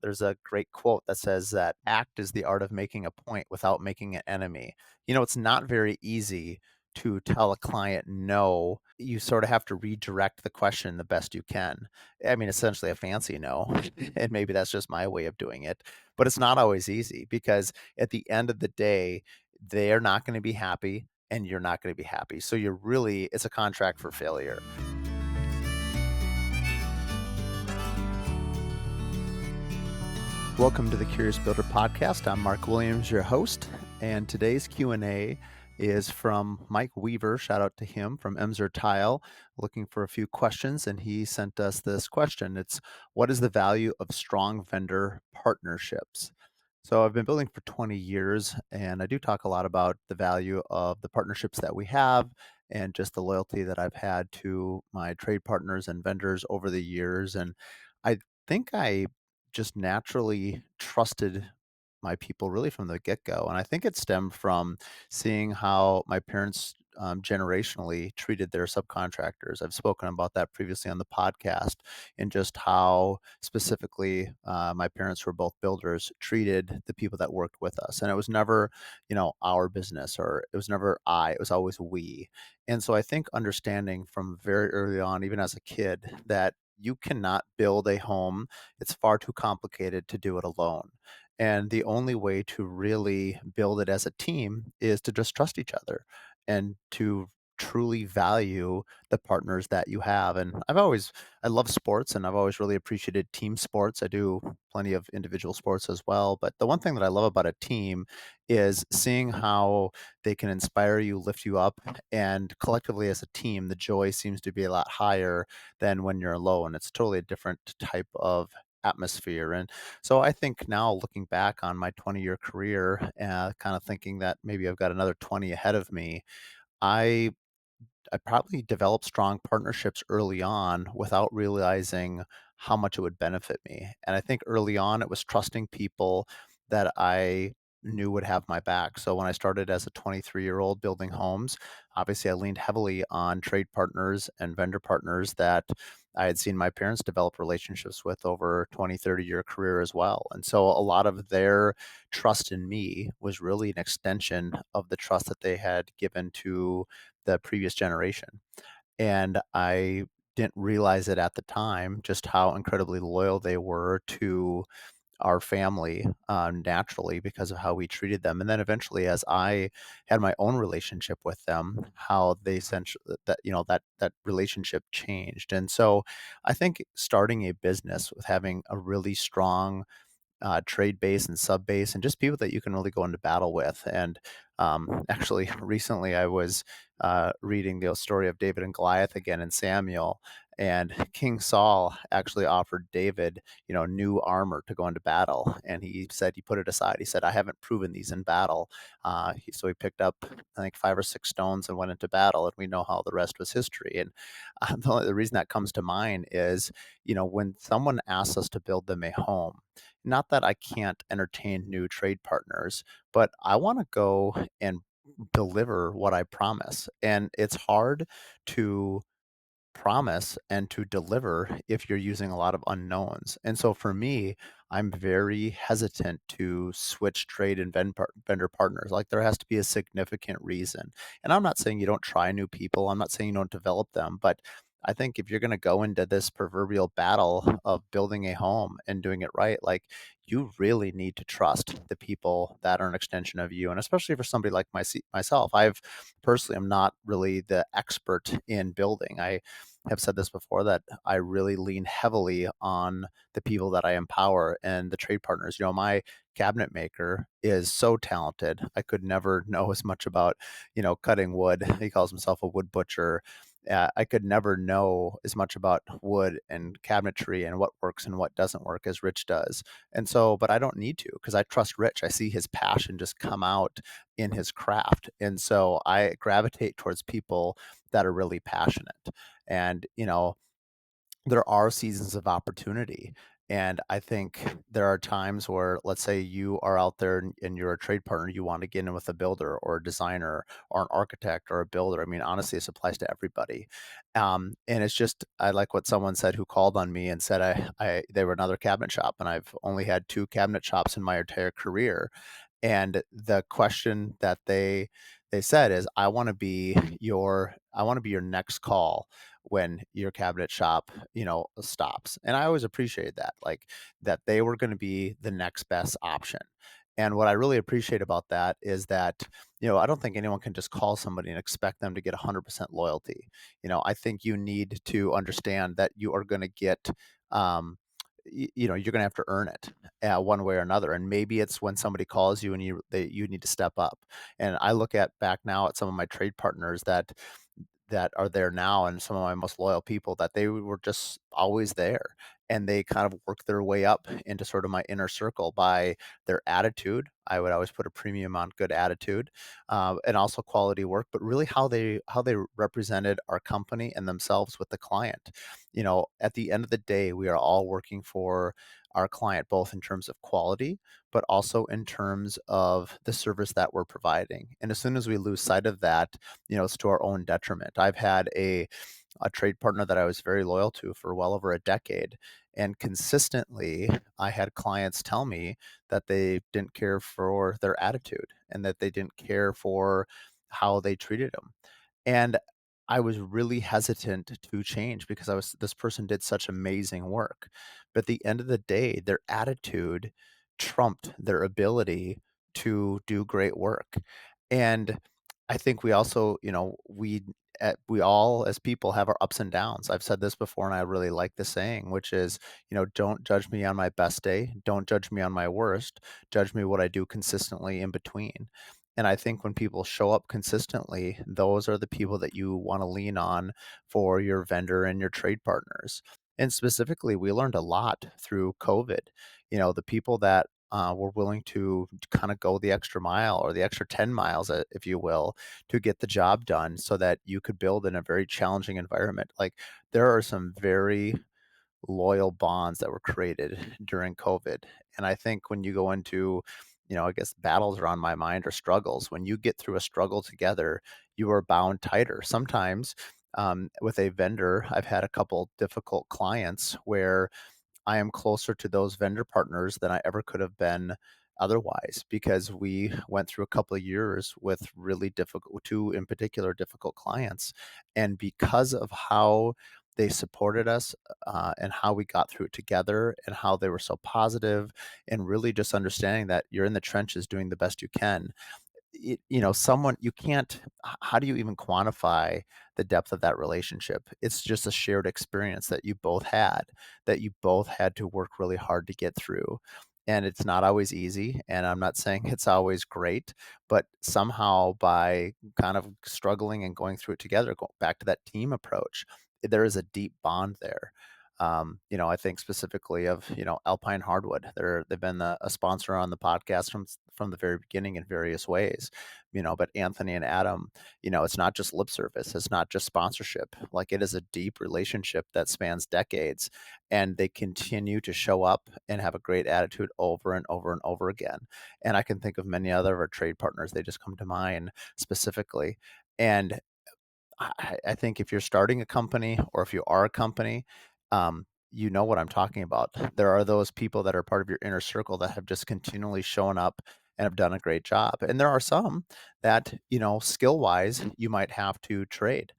there's a great quote that says that act is the art of making a point without making an enemy. It's not very easy to tell a client no. You sort of have to redirect the question the best you can. I mean, essentially a fancy no. And maybe that's just my way of doing it, but it's not always easy because at the end of the day, they're not going to be happy and you're not going to be happy. So it's a contract for failure. Welcome to the Curious Builder Podcast. I'm Mark Williams, your host, and today's Q&A is from Mike Weaver. Shout out to him from Emser Tile, looking for a few questions, and he sent us this question. It's, what is the value of strong vendor partnerships? So I've been building for 20 years, and I do talk a lot about the value of the partnerships that we have and just the loyalty that I've had to my trade partners and vendors over the years. And I think I just naturally trusted my people really from the get-go, and I think it stemmed from seeing how my parents, generationally treated their subcontractors. I've spoken about that previously on the podcast, and just how specifically, my parents, who were both builders, treated the people that worked with us, and it was never, our business, or it was never I, it was always we. And so I think understanding from very early on, even as a kid, that you cannot build a home, it's far too complicated to do it alone. And the only way to really build it as a team is to just trust each other and to truly value the partners that you have. And I love sports, and I've always really appreciated team sports. I do plenty of individual sports as well. But the one thing that I love about a team is seeing how they can inspire you, lift you up, and collectively as a team, the joy seems to be a lot higher than when you're alone. It's totally a different type of atmosphere. And so I think now, looking back on my 20-year career, kind of thinking that maybe I've got another 20 ahead of me, I I probably developed strong partnerships early on without realizing how much it would benefit me. And I think early on, it was trusting people that I knew would have my back. So when I started as a 23-year-old building homes, obviously I leaned heavily on trade partners and vendor partners that I had seen my parents develop relationships with over 20, 30-year career as well. And so a lot of their trust in me was really an extension of the trust that they had given to the previous generation. And I didn't realize it at the time just how incredibly loyal they were to our family, naturally, because of how we treated them. And then eventually, as I had my own relationship with them, how they essentially that relationship changed. And so I think starting a business with having a really strong trade base and sub base, and just people that you can really go into battle with. And actually, recently I was reading the story of David and Goliath again in Samuel, and King Saul actually offered David, new armor to go into battle, and he said he put it aside. He said, "I haven't proven these in battle." So he picked up, I think, 5 or 6 stones and went into battle, and we know how the rest was history. And the reason that comes to mind is, when someone asks us to build them a home, not that I can't entertain new trade partners, but I want to go and deliver what I promise. And it's hard to promise and to deliver if you're using a lot of unknowns. And so for me, I'm very hesitant to switch trade and vendor partners. Like, there has to be a significant reason. And I'm not saying you don't try new people. I'm not saying you don't develop them, but I think if you're going to go into this proverbial battle of building a home and doing it right, like, you really need to trust the people that are an extension of you. And especially for somebody like myself, I've personally am not really the expert in building. I have said this before, that I really lean heavily on the people that I empower and the trade partners. My cabinet maker is so talented. I could never know as much about, cutting wood. He calls himself a wood butcher. I could never know as much about wood and cabinetry and what works and what doesn't work as Rich does. And so, but I don't need to, because I trust Rich. I see his passion just come out in his craft. And so I gravitate towards people that are really passionate. And, there are seasons of opportunity. And I think there are times where, let's say you are out there and you're a trade partner, you want to get in with a builder or a designer or an architect or a builder. I mean, honestly, this applies to everybody. And it's just, I like what someone said who called on me and said, they were another cabinet shop, and I've only had two cabinet shops in my entire career. And the question that they said is, I want to be your next call when your cabinet shop, stops. And I always appreciated that, like that they were going to be the next best option. And what I really appreciate about that is that, I don't think anyone can just call somebody and expect them to get 100% loyalty. I think you need to understand that you are going to get, um, you're going to have to earn it one way or another. And maybe it's when somebody calls you and you need to step up. And I look at back now at some of my trade partners that are there now, and some of my most loyal people, that they were just always there, and they kind of work their way up into sort of my inner circle by their attitude. I would always put a premium on good attitude, and also quality work, but really how they represented our company and themselves with the client. At the end of the day, we are all working for our client, both in terms of quality, but also in terms of the service that we're providing. And as soon as we lose sight of that, it's to our own detriment. I've had a trade partner that I was very loyal to for well over a decade. And consistently, I had clients tell me that they didn't care for their attitude and that they didn't care for how they treated them. And I was really hesitant to change because this person did such amazing work. But at the end of the day, their attitude trumped their ability to do great work. And I think we also, we all as people have our ups and downs. I've said this before and I really like the saying, which is, don't judge me on my best day, don't judge me on my worst, judge me what I do consistently in between. And I think when people show up consistently, those are the people that you want to lean on for your vendor and your trade partners. And specifically, we learned a lot through COVID. The people that were willing to kind of go the extra mile or the extra 10 miles, if you will, to get the job done so that you could build in a very challenging environment. Like there are some very loyal bonds that were created during COVID. And I think when you go into, I guess battles are on my mind, or struggles, when you get through a struggle together, you are bound tighter. Sometimes with a vendor, I've had a couple difficult clients where I am closer to those vendor partners than I ever could have been otherwise, because we went through a couple of years with really difficult, two in particular difficult clients. And because of how they supported us, and how we got through it together, and how they were so positive, and really just understanding that you're in the trenches doing the best you can, someone you can't how do you even quantify the depth of that relationship? It's just a shared experience that you both had to work really hard to get through. And it's not always easy, and I'm not saying it's always great, but somehow by kind of struggling and going through it together, go back to that team approach, there is a deep bond there. I think specifically of, Alpine Hardwood. They've been a sponsor on the podcast from the very beginning in various ways. But Anthony and Adam, it's not just lip service, it's not just sponsorship. Like it is a deep relationship that spans decades, and they continue to show up and have a great attitude over and over and over again. And I can think of many other of our trade partners, they just come to mind specifically. And I think if you're starting a company, or if you are a company, you know what I'm talking about. There are those people that are part of your inner circle that have just continually shown up and have done a great job. And there are some that, skill wise, you might have to trade.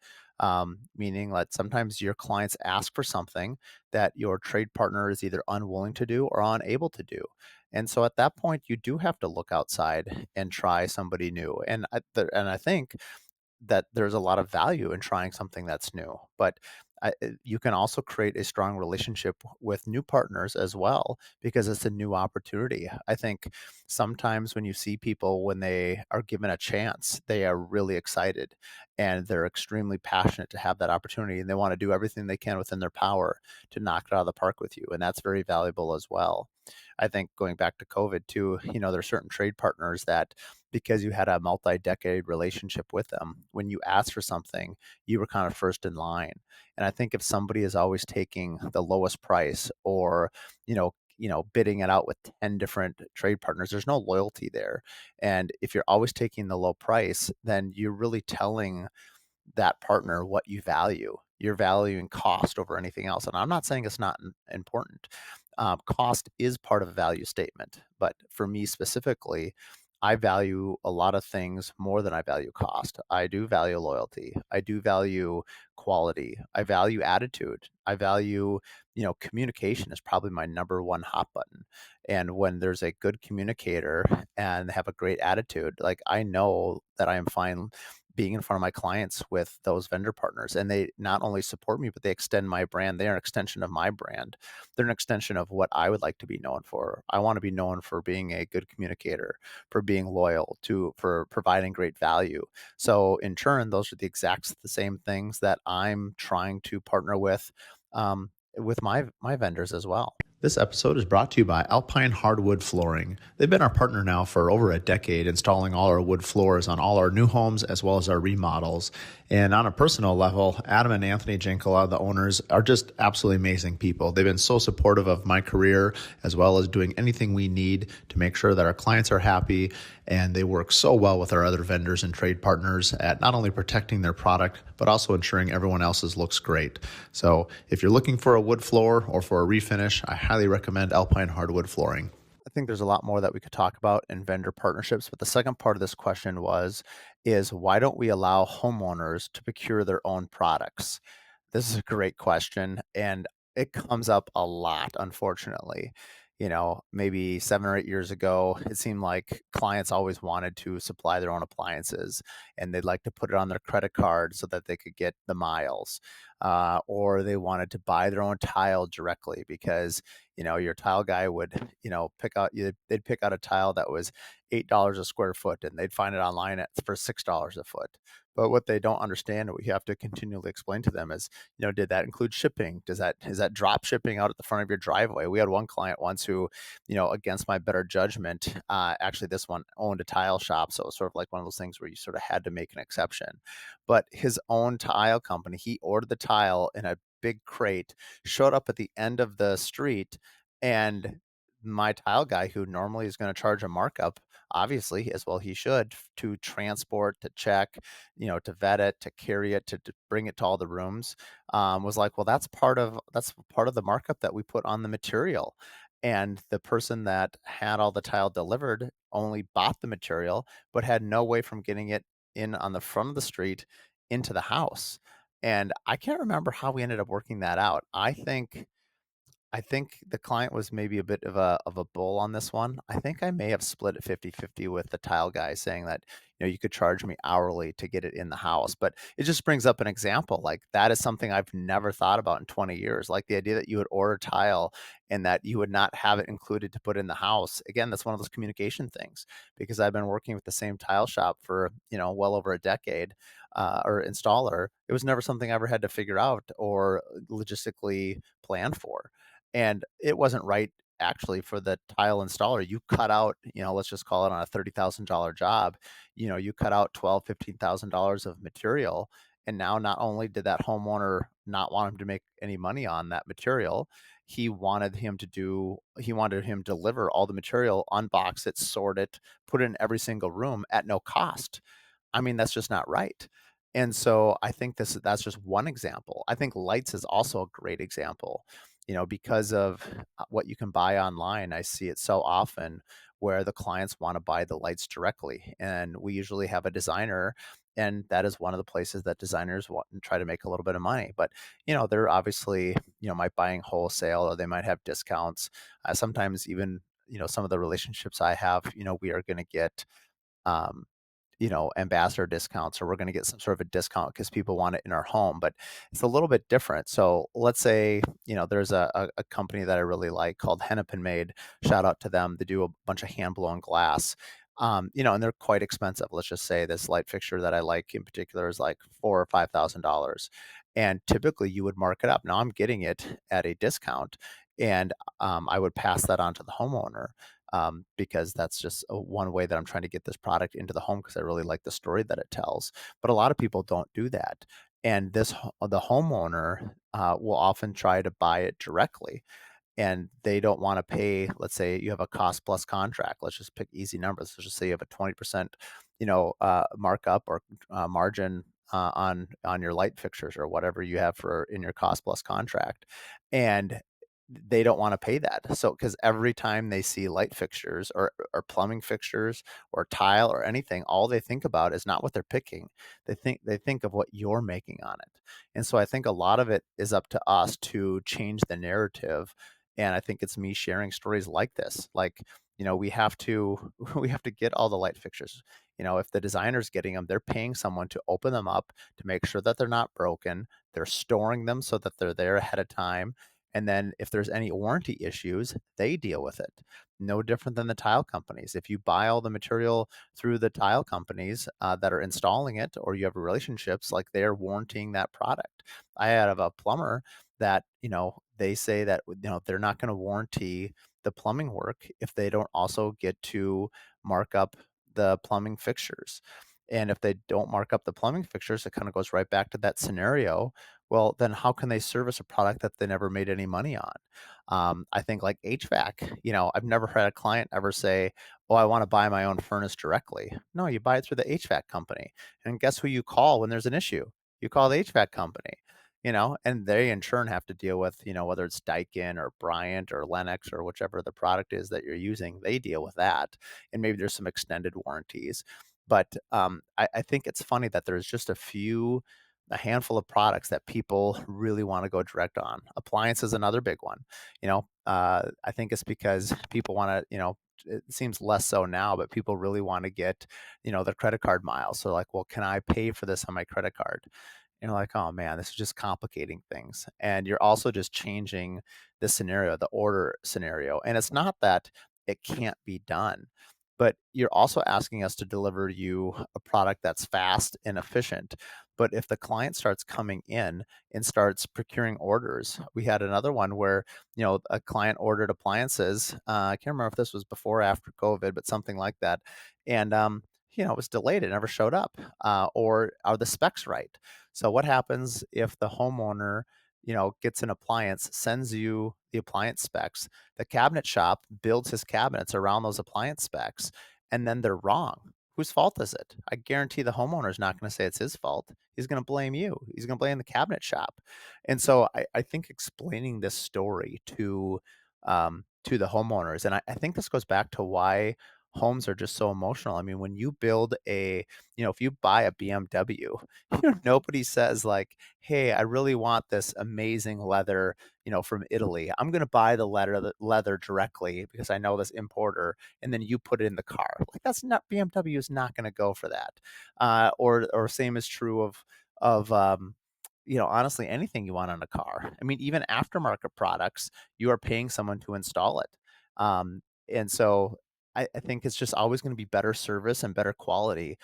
Meaning that sometimes your clients ask for something that your trade partner is either unwilling to do or unable to do. And so at that point, you do have to look outside and try somebody new. And I think that there's a lot of value in trying something that's new. But you can also create a strong relationship with new partners as well, because it's a new opportunity. I think sometimes when you see people, when they are given a chance, they are really excited and they're extremely passionate to have that opportunity, and they want to do everything they can within their power to knock it out of the park with you. And that's very valuable as well. I think going back to COVID too, there are certain trade partners that because you had a multi-decade relationship with them. When you asked for something, you were kind of first in line. And I think if somebody is always taking the lowest price, or bidding it out with 10 different trade partners, there's no loyalty there. And if you're always taking the low price, then you're really telling that partner what you value. You're valuing cost over anything else. And I'm not saying it's not important. Cost is part of a value statement. But for me specifically, I value a lot of things more than I value cost. I do value loyalty. I do value quality. I value attitude. I value, communication is probably my number one hot button. And when there's a good communicator and have a great attitude, like, I know that I am fine being in front of my clients with those vendor partners, and they not only support me, but they extend my brand. They are an extension of my brand. They're an extension of what I would like to be known for. I want to be known for being a good communicator, for being loyal, for providing great value. So in turn, those are the same things that I'm trying to partner with my vendors as well. This episode is brought to you by Alpine Hardwood Flooring. They've been our partner now for over a decade, installing all our wood floors on all our new homes as well as our remodels. And on a personal level, Adam and Anthony Jinkala, the owners, are just absolutely amazing people. They've been so supportive of my career, as well as doing anything we need to make sure that our clients are happy. And they work so well with our other vendors and trade partners at not only protecting their product, but also ensuring everyone else's looks great. So if you're looking for a wood floor or for a refinish, I highly recommend Alpine Hardwood Flooring. I think there's a lot more that we could talk about in vendor partnerships, but the second part of this question is why don't we allow homeowners to procure their own products? This is a great question, and it comes up a lot, unfortunately. Maybe 7 or 8 years ago, it seemed like clients always wanted to supply their own appliances, and they'd like to put it on their credit card so that they could get the miles. Or they wanted to buy their own tile directly because, your tile guy would, they'd pick out a tile that was $8 a square foot, and they'd find it online for $6 a foot. But what they don't understand, what you have to continually explain to them is, did that include shipping? Is that drop shipping out at the front of your driveway? We had one client once who, against my better judgment, actually this one owned a tile shop, so it was sort of like one of those things where you sort of had to make an exception. But his own tile company, he ordered the tile in a big crate, showed up at the end of the street, and my tile guy, who normally is going to charge a markup, obviously, as well he should, to transport, to check, to vet it, to carry it, to bring it to all the rooms, was like, well, that's part of the markup that we put on the material. And the person that had all the tile delivered only bought the material, but had no way from getting it in on the front of the street into the house. And I can't remember how we ended up working that out. I think the client was maybe a bit of a bull on this one. I think I may have split it 50-50 with the tile guy, saying that, you could charge me hourly to get it in the house. But it just brings up an example. Like, that is something I've never thought about in 20 years. Like, the idea that you would order tile and that you would not have it included to put in the house. Again, that's one of those communication things, because I've been working with the same tile shop for, well over a decade, or installer. It was never something I ever had to figure out or logistically plan for. And it wasn't right, actually, for the tile installer. You cut out, let's just call it, on a $30,000 job, you cut out $12,000-$15,000 of material. And now, not only did that homeowner not want him to make any money on that material, he wanted him to deliver all the material, unbox it, sort it, put it in every single room at no cost. I mean, that's just not right. And so I think that's just one example. I think lights is also a great example. Because of what you can buy online, I see it so often where the clients want to buy the lights directly. And we usually have a designer, and that is one of the places that designers want and try to make a little bit of money. But, they're obviously, might buying wholesale, or they might have discounts. Sometimes even, some of the relationships I have, we are going to get, um, ambassador discounts, or we're going to get some sort of a discount because people want it in our home, but it's a little bit different. So let's say, there's a company that I really like called Hennepin Made. Shout out to them. They do a bunch of hand blown glass. And they're quite expensive. Let's just say this light fixture that I like in particular is like $4,000 or $5,000. And typically you would mark it up. Now I'm getting it at a discount. And I would pass that on to the homeowner, because that's just one way that I'm trying to get this product into the home because I really like the story that it tells. But a lot of people don't do that. And the homeowner will often try to buy it directly, and they don't want to pay. Let's say you have a cost plus contract. Let's just pick easy numbers. Let's just say you have a 20%, markup or margin on your light fixtures or whatever you have for in your cost plus contract, and they don't want to pay that. So because every time they see light fixtures or plumbing fixtures or tile or anything, all they think about is not what they're picking. They think of what you're making on it. And so I think a lot of it is up to us to change the narrative. And I think it's me sharing stories like this. Like, we have to we have to get all the light fixtures. If the designer's getting them, they're paying someone to open them up to make sure that they're not broken. They're storing them so that they're there ahead of time. And then if there's any warranty issues, they deal with it. No different than the tile companies. If you buy all the material through the tile companies that are installing it, or you have relationships, like they're warranting that product. I have a plumber that, they say that, they're not going to warranty the plumbing work if they don't also get to mark up the plumbing fixtures. And if they don't mark up the plumbing fixtures, it kind of goes right back to that scenario. Well, then how can they service a product that they never made any money on? I think like HVAC, I've never had a client ever say, "Oh, I want to buy my own furnace directly." No, you buy it through the HVAC company. And guess who you call when there's an issue? You call the HVAC company. And they in turn have to deal with, whether it's Daikin or Bryant or Lennox or whichever the product is that you're using, they deal with that. And maybe there's some extended warranties. But I think it's funny that there's just a handful of products that people really want to go direct on. Appliance is another big one. I think it's because people want to, it seems less so now, but people really want to get, their credit card miles. So like, well, can I pay for this on my credit card? And you're like, oh man, this is just complicating things. And you're also just changing the scenario, the order scenario. And it's not that it can't be done, but you're also asking us to deliver you a product that's fast and efficient. But if the client starts coming in and starts procuring orders, we had another one where, a client ordered appliances. I can't remember if this was before or after COVID, but something like that. And, it was delayed. It never showed up. Or are the specs right? So what happens if the homeowner, gets an appliance, sends you the appliance specs, the cabinet shop builds his cabinets around those appliance specs, and then they're wrong? Whose fault is it? I guarantee the homeowner is not going to say it's his fault. He's going to blame you. He's going to blame the cabinet shop. And so I think explaining this story to the homeowners, and I think this goes back to why homes are just so emotional. I mean, when you build if you buy a BMW, nobody says like, "Hey, I really want this amazing leather, from Italy. I'm going to buy the leather directly because I know this importer," and then you put it in the car. Like that's not BMW is not going to go for that. Or same is true of honestly anything you want on a car. I mean, even aftermarket products, you are paying someone to install it. And so I think it's just always going to be better service and better quality.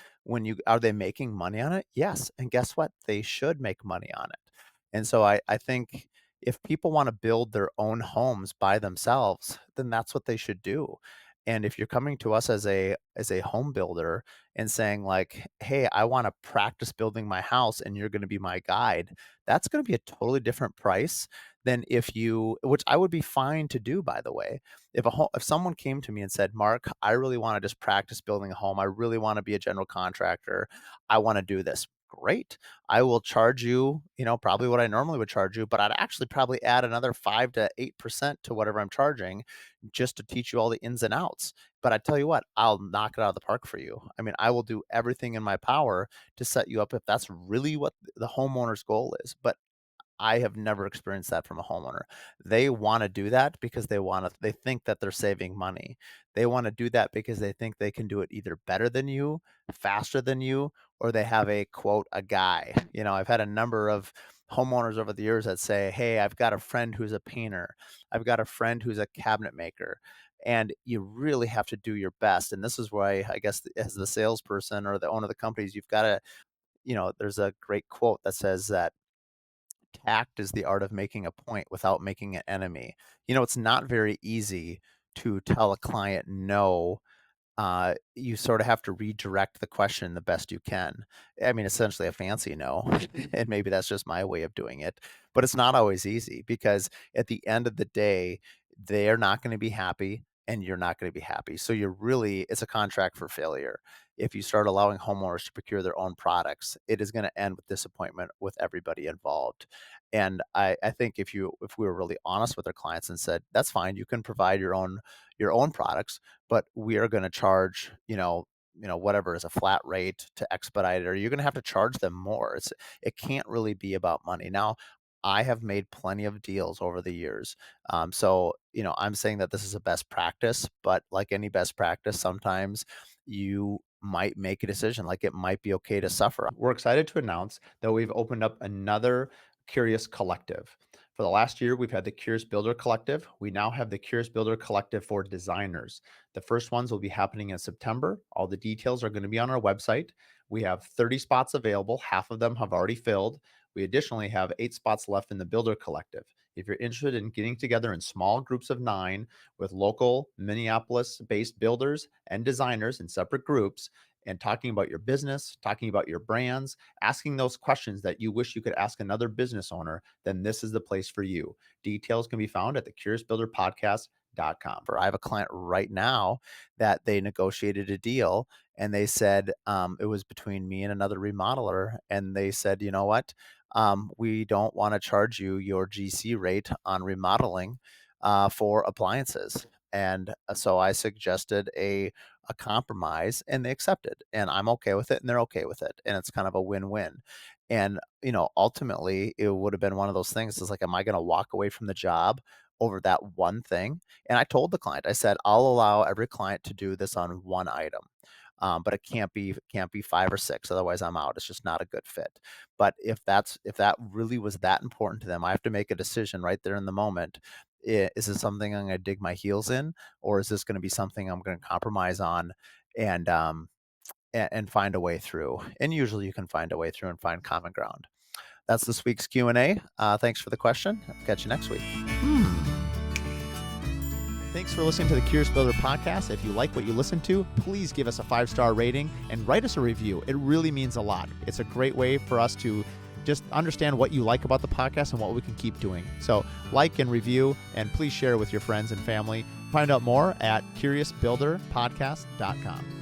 Are they making money on it? Yes. And guess what? They should make money on it. And so I think if people want to build their own homes by themselves, then that's what they should do. And if you're coming to us as a home builder and saying like, "Hey, I want to practice building my house and you're going to be my guide," that's going to be a totally different price than which I would be fine to do, by the way. If someone came to me and said, "Mark, I really want to just practice building a home. I really want to be a general contractor. I want to do this." Great. I will charge you, probably what I normally would charge you, but I'd actually probably add another 5 to 8% to whatever I'm charging just to teach you all the ins and outs. But I tell you what, I'll knock it out of the park for you. I mean, I will do everything in my power to set you up if that's really what the homeowner's goal is. But I have never experienced that from a homeowner. They wanna do that because they think that they're saving money. They wanna do that because they think they can do it either better than you, faster than you, or they have a quote, "a guy." I've had a number of homeowners over the years that say, "Hey, I've got a friend who's a painter. I've got a friend who's a cabinet maker." And you really have to do your best. And this is why I guess as the salesperson or the owner of the companies, you've gotta there's a great quote that says that tact is the art of making a point without making an enemy. It's not very easy to tell a client no. You sort of have to redirect the question the best you can. I mean, essentially a fancy no, and maybe that's just my way of doing it, but it's not always easy because at the end of the day, they're not going to be happy and you're not going to be happy. So it's a contract for failure. If you start allowing homeowners to procure their own products, it is going to end with disappointment with everybody involved. And I think if we were really honest with our clients and said, that's fine, you can provide your own products, but we are going to charge, whatever is a flat rate to expedite it, or you're going to have to charge them more. It can't really be about money. Now, I have made plenty of deals over the years. So, I'm saying that this is a best practice, but like any best practice, sometimes you might make a decision, like it might be okay to suffer. We're excited to announce that we've opened up another Curious Collective. For the last year, we've had the Curious Builder Collective. We now have the Curious Builder Collective for designers. The first ones will be happening in September. All the details are going to be on our website. We have 30 spots available. Half of them have already filled. We additionally have 8 spots left in the Builder Collective. If you're interested in getting together in small groups of 9 with local Minneapolis-based builders and designers in separate groups, and talking about your business, talking about your brands, asking those questions that you wish you could ask another business owner, then this is the place for you. Details can be found at thecuriousbuilderpodcast.com. I have a client right now that they negotiated a deal, and they said it was between me and another remodeler, and they said, you know what? We don't want to charge you your GC rate on remodeling for appliances. And so I suggested a compromise, and they accepted, and I'm okay with it and they're okay with it. And it's kind of a win-win. And, ultimately it would have been one of those things. It's like, am I going to walk away from the job over that one thing? And I told the client, I said, I'll allow every client to do this on one item. But it can't be 5 or 6. Otherwise I'm out. It's just not a good fit. But if that really was that important to them, I have to make a decision right there in the moment. Is this something I'm going to dig my heels in, or is this going to be something I'm going to compromise on and and find a way through? And usually you can find a way through and find common ground. That's this week's Q&A. Thanks for the question. I'll catch you next week. Thanks for listening to the Curious Builder podcast. If you like what you listen to, please give us a 5-star rating and write us a review. It really means a lot. It's a great way for us to just understand what you like about the podcast and what we can keep doing. So like and review, and please share with your friends and family. Find out more at curiousbuilderpodcast.com.